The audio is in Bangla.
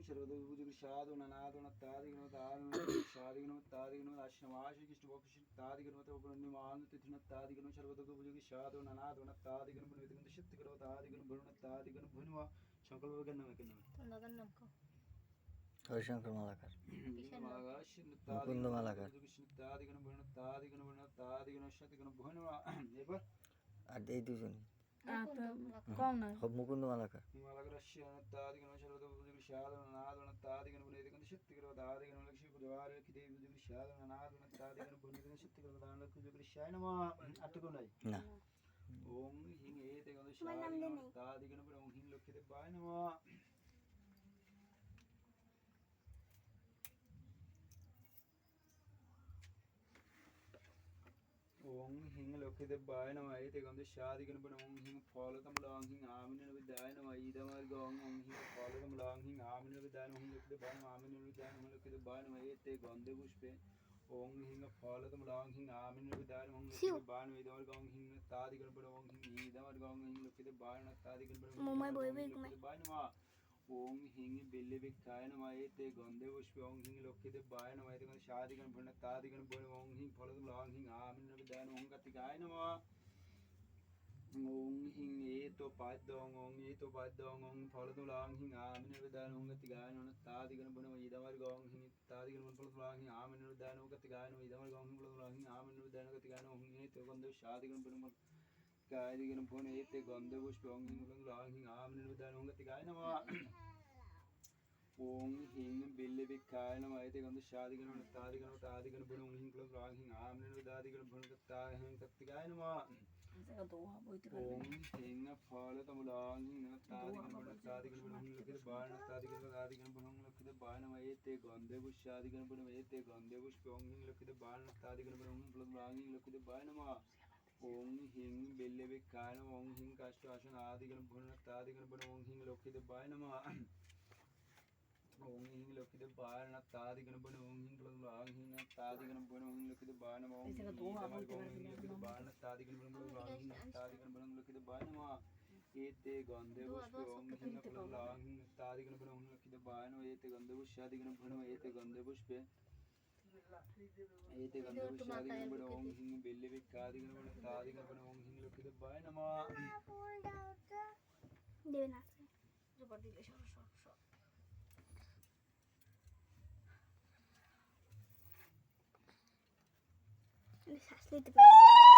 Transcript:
सर्वदोपयोगी साधु ननादुनत्तादिगुणतादिगुण सादिगुणत्तादिगुण आश्रमाशि कृष्णभोक्षितादिगुणत उपनिमान तिथिनत्तादिगुण सर्वदोपयोगी साधु ननादुनत्तादिगुण पुनितगुण शिष्टगुणतादिगुण भरुणत्तादिगुण भुनवा संकल्प करना है करना হরিশঙ্কর মালাকার, মুকুন্দ মালাকার। আর এই দুজনই কম না মুকুন্দ মালাকার। না ওম হিং এতে গন্ধ শাদিগণ তাদিগণ ওম হিং লক্ষ্মীতে বায় নমঃ। ওং হিং লক্ষ্মীদেবায় নমঃ এতে গন্ধ শাদিগণ ওং হিং ফলতমলাং হিং আমিন বিদায় নমঃ ইদমার্গ ওং হিং ফলতমলাং হিং আমিন বিদায় নমঃ লক্ষ্মীদেবায় নমঃ আমিন বিদায় নমঃ লক্ষ্মীদেবায় নমঃ এতে গন্ধে পুষ্পে ওং হিং ফলতমলাং হিং আমিন বিদায় নমঃ লক্ষ্মীদেবায় নমঃ ইদমার্গ ওং হিং তাদিগণ ওং হিং ইদমার্গ ওং হিং লক্ষ্মীদেবায় নমঃ তাদিগণ লক্ষ্মীদেবায় নমঃ ওং হিং বিল্লিবিক্ষায় নমঃ এতে গন্ধে পুষ্পে ওং হিং লক্ষ্মীদেবায় নমঃ এতে গন্ধে শাদিগণ ভুর্ণ তাদিগণ ভুর্ণ ওং হিং ফলতমলাং হিং আমিন বিদায় নমঃ ওং কার্তিকায় নমঃ ওং হিং এতো পাদ্যং ওং এতো পাদ্যং ওং ফলতমলাং হিং আমিন বিদায় নমঃ ওং কার্তিকায় নমঃ তাদিগণ ভুর্ণ ইদমার্গ ওং হিং তাদিগণ ভুর্ণ ফলতমলাং হিং আমিন বিদায় নমঃ ওং কার্তিকায় নমঃ ইদমার্গ ওং হিং ফলতমলাং হিং আমিন বিদায় নমঃ কার্তিকায় নমঃ ওং এতো গন্ধে শাদিগণ ভুর্ণ কাদিগণ ভুর্ণ এতে গন্ধে পুষ্পে ওং হিং ফলতমলাং হিং আমিন বিদায় নমঃ ওং কার্তিকায় নমঃ ওং হিং বিল্লিবিক্ষায় নমঃ এতে গন্ধ শাদিগণ তাদিগণ তাদিগণ ভুর্ণ ওং হিং ফলতমলাং হিং আমিন বিদাদিগণ ভুর্ণ কার্তিকায় নমঃ ওং হিং ফলতমলাং হিং তাদিগণ ভুর্ণ তাদিগণ ভুর্ণ ওং লক্ষ্মীদেবায় নমঃ তাদিগণ তাদিগণ ভুর্ণ ওং লক্ষ্মীদেবায় নমঃ এতে গন্ধে পুষ্পাদিগণ ভুর্ণ এতে গন্ধে পুষ্পে ওং হিং লক্ষ্মীদেবায় নমঃ তাদিগণ ভুর্ণ ওং ফলতমলাং হিং লক্ষ্মীদেবায় নমঃ ওং হিং বিল্লিবিক্ষায় নমঃ ওং হিং কাষ্ঠ আসন আদিগণ ভুর্ণ তাদিগণ ভুর্ণ ওং হিং লক্ষ্মীদেবায় নমঃ ওং হিং লক্ষ্মীদেবায় নমঃ তাদিগণ ভুর্ণ ওং হিং ফলতমলাং হিং তাদিগণ ভুর্ণ ওং লক্ষ্মীদেবায় নমঃ ওং হিং ইদমার্গ ওং হিং লক্ষ্মীদেবায় নমঃ তাদিগণ ভুর্ণ ফলতমলাং হিং তাদিগণ ভুর্ণ ওং লক্ষ্মীদেবায় নমঃ এতে গন্ধে পুষ্পে ওং হিং ফলতমলাং হিং তাদিগণ ভুর্ণ ওং লক্ষ্মীদেবায় নমঃ এতে গন্ধে পুষ্পাদিগণ ভুর্ণ এতে গন্ধে পুষ্পে এতে গন্ধে পুষ্পাদিগণ ভুর্ণ ওং হিং বিল্লিবিক্ষাদিগণ ভুর্ণ তাদিগণ ভুর্ণ ওং হিং লক্ষ্মীদেবায় নমঃ দেবে না জবর দিলে সব শ্বাস নিতে পারে